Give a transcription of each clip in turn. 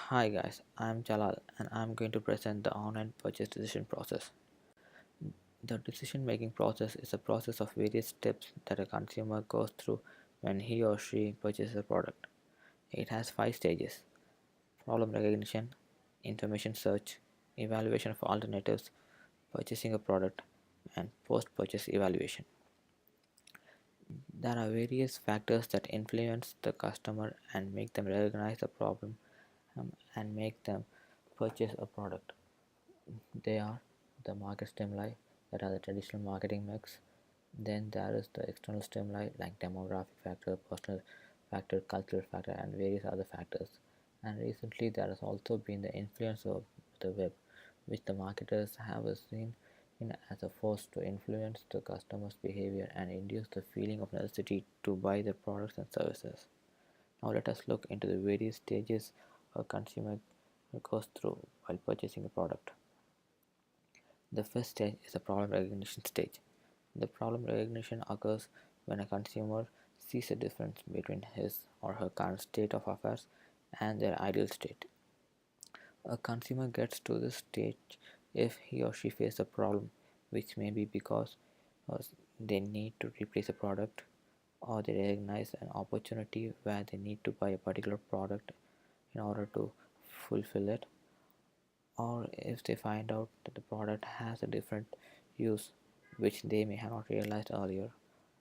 Hi guys, I'm Jalal and I'm going to present the online purchase decision process. The decision making process is a process of various steps that a consumer goes through when he or she purchases a product. It has five stages: problem recognition, information search, evaluation of alternatives, purchasing a product, and post purchase evaluation. There are various factors that influence the customer and make them recognize the problem and make them purchase a product. They are the market stimuli that are the traditional marketing mix. Then there is the external stimuli like demographic factor, personal factor, cultural factor, and various other factors. And recently, there has also been the influence of the web, which the marketers have seen in as a force to influence the customer's behavior and induce the feeling of necessity to buy the products and services. Now, let us look into the various stages a consumer goes through while purchasing a product. The first stage is the problem recognition stage. The problem recognition occurs when a consumer sees a difference between his or her current state of affairs and their ideal state. A consumer gets to this stage if he or she faces a problem, which may be because uh, they need to replace a product, or they recognize an opportunity where they need to buy a particular product in order to fulfill it, or if they find out that the product has a different use which they may have not realized earlier,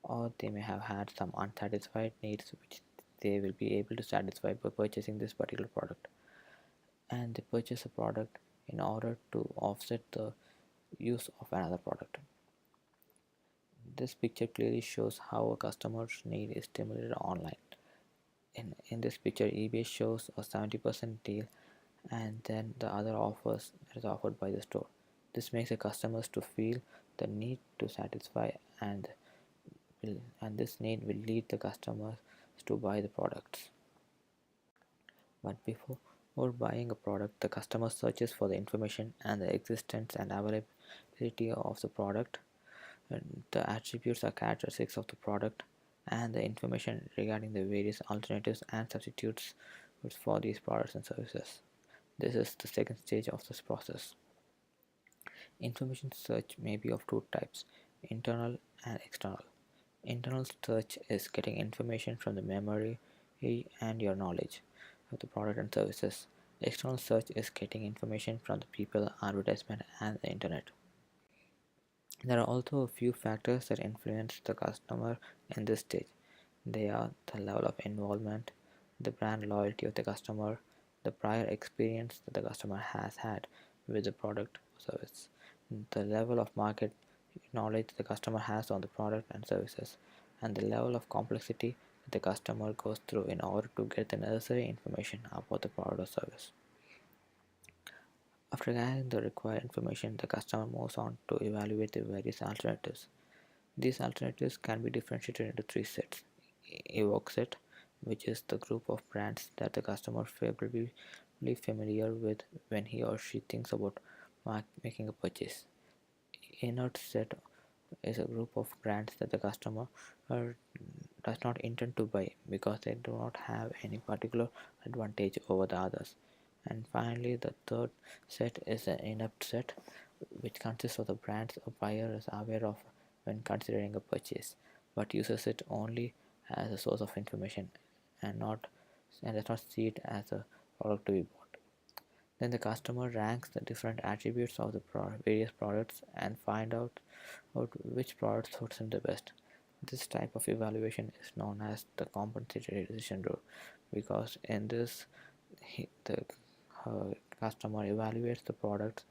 or they may have had some unsatisfied needs which they will be able to satisfy by purchasing this particular product, and they purchase a product in order to offset the use of another product. This picture clearly shows how a customer's need is stimulated online. In this picture, eBay shows a 70% deal and then the other offers that is offered by the store. This makes the customers to feel the need to satisfy, and this need will lead the customers to buy the products. But before buying a product, the customer searches for the information and the existence and availability of the product, and the attributes or characteristics of the product, and the information regarding the various alternatives and substitutes for these products and services. This is the second stage of this process. Information search may be of two types: internal and external. Internal search is getting information from the memory and your knowledge of the product and services. External search is getting information from the people, advertisement, and the internet. There are also a few factors that influence the customer in this stage. They are the level of involvement, the brand loyalty of the customer, the prior experience that the customer has had with the product or service, the level of market knowledge the customer has on the product and services, and the level of complexity that the customer goes through in order to get the necessary information about the product or service. After gathering the required information, the customer moves on to evaluate the various alternatives. These alternatives can be differentiated into three sets. Evoke set, which is the group of brands that the customer will be familiar with when he or she thinks about making a purchase. Inert set is a group of brands that the customer uh, does not intend to buy because they do not have any particular advantage over the others. And finally, the third set is an inept set, which consists of the brands a buyer is aware of when considering a purchase, but uses it only as a source of information and not and does not see it as a product to be bought. Then the customer ranks the different attributes of the various products and out which product suits him the best. This type of evaluation is known as the compensatory decision rule because in this the customer evaluates the products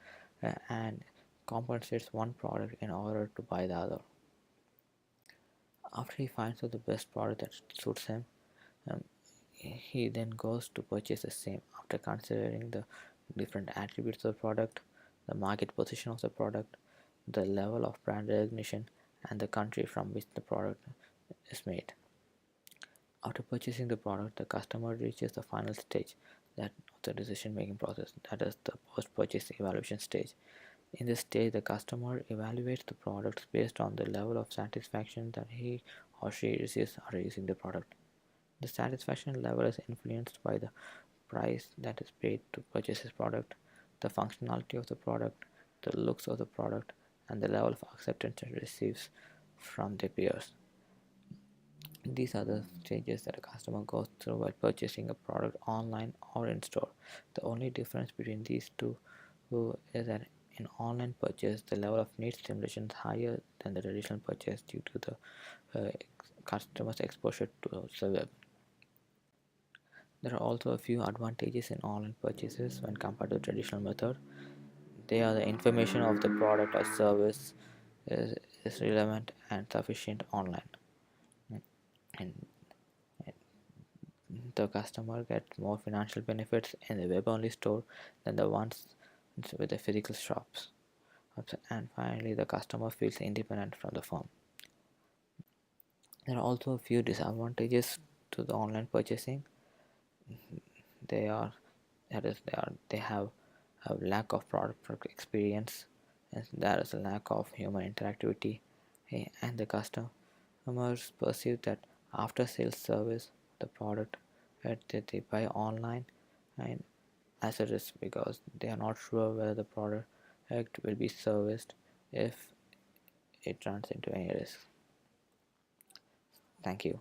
and compensates one product in order to buy the other. After he finds out the best product that suits him, um, he then goes to purchase the same after considering the different attributes of the product, the market position of the product, the level of brand recognition, and the country from which the product is made. After purchasing the product, the customer reaches the final stage that of the decision making process, that is the post purchase evaluation stage. In this stage, the customer evaluates the products based on the level of satisfaction that he or she receives after using the product. The satisfaction level is influenced by the price that is paid to purchase this product, the functionality of the product, the looks of the product, and the level of acceptance it receives from their peers. These are the stages that a customer goes through while purchasing a product online or in store. The only difference between these two is that in online purchase, the level of need stimulation is higher than the traditional purchase due to the customer's exposure to the web. There are also a few advantages in online purchases when compared to the traditional method. They are the information of the product or service is, is relevant and sufficient online. And the customer gets more financial benefits in the web-only store than the ones with the physical shops. And finally, the customer feels independent from the firm. There are also a few disadvantages to the online purchasing. They are that is they have a lack of product experience, and there is a lack of human interactivity, and the customers perceive that after sales service the product that they buy online and as a risk because they are not sure whether the product will be serviced if it runs into any risk. Thank you.